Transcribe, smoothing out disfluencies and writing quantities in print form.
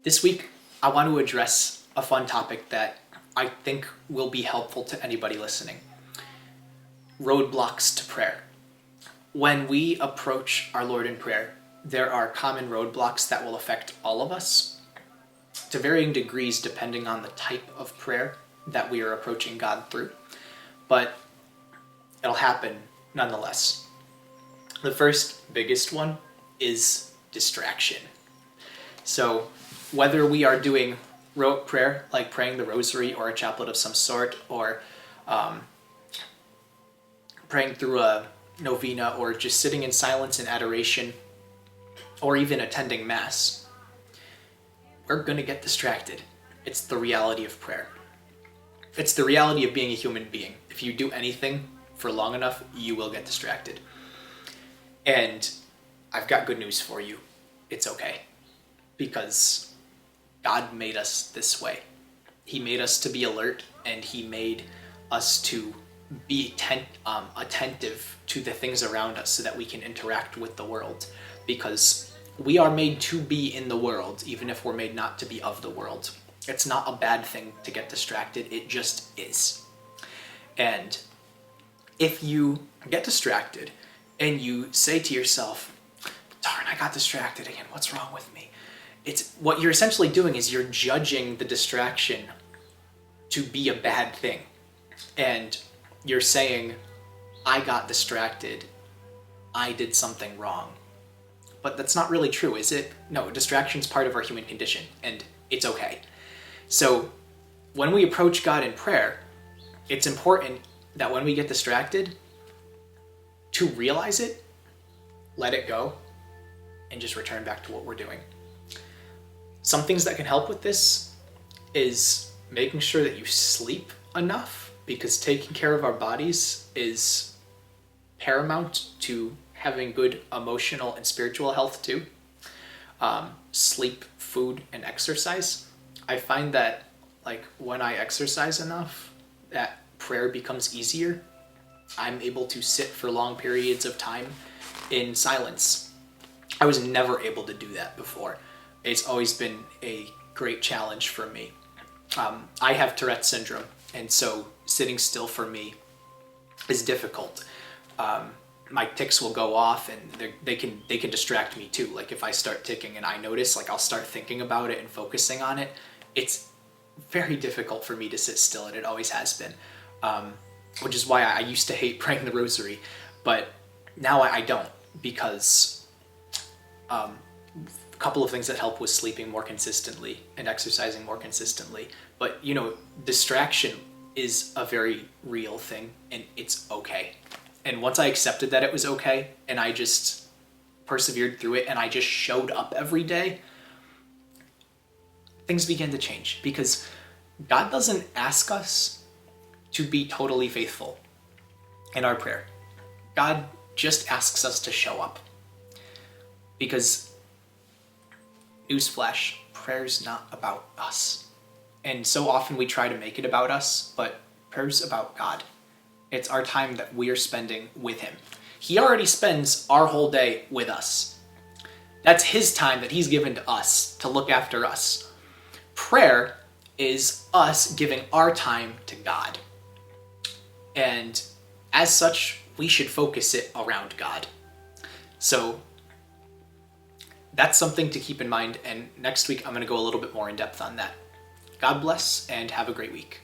This week, I want to address a fun topic that I think will be helpful to anybody listening. Roadblocks to prayer. When we approach our Lord in prayer, there are common roadblocks that will affect all of us to varying degrees depending on the type of prayer that we are approaching God through. But it'll happen nonetheless. The first biggest one is distraction. So whether we are doing rote prayer, like praying the rosary or a chaplet of some sort, or praying through a novena, or just sitting in silence and adoration, or even attending Mass, we're going to get distracted. It's the reality of prayer. It's the reality of being a human being. If you do anything for long enough, you will get distracted. And I've got good news for you. It's okay. Because God made us this way. He made us to be alert, and He made us to be attentive to the things around us so that we can interact with the world. Because we are made to be in the world, even if we're made not to be of the world. It's not a bad thing to get distracted, it just is. And if you get distracted and you say to yourself, darn, I got distracted again, what's wrong with me? It's what you're essentially doing is you're judging the distraction to be a bad thing. And you're saying, I got distracted, I did something wrong. But that's not really true, is it? No, distraction's part of our human condition, and it's okay. So when we approach God in prayer, it's important that when we get distracted, to realize it, let it go, and just return back to what we're doing. Some things that can help with this is making sure that you sleep enough, because taking care of our bodies is paramount to having good emotional and spiritual health too. Sleep, food, and exercise. I find that when I exercise enough, that prayer becomes easier. I'm able to sit for long periods of time in silence. I was never able to do that before. It's always been a great challenge for me. I have Tourette's syndrome, and so sitting still for me is difficult. My tics will go off, and they can distract me too. Like if I start ticking and I notice, I'll start thinking about it and focusing on it. It's very difficult for me to sit still, and it always has been. Which is why I used to hate praying the rosary, but now I don't, because a couple of things that help was sleeping more consistently and exercising more consistently. But distraction is a very real thing, and it's okay. And once I accepted that it was okay, and I just persevered through it, and I just showed up every day, things began to change. Because God doesn't ask us to be totally faithful in our prayer. God just asks us to show up. Because, newsflash, prayer's not about us. And so often we try to make it about us, but prayer's about God. It's our time that we are spending with Him. He already spends our whole day with us. That's His time that He's given to us to look after us. Prayer is us giving our time to God. And as such, we should focus it around God. So that's something to keep in mind, and next week I'm going to go a little bit more in depth on that. God bless, and have a great week.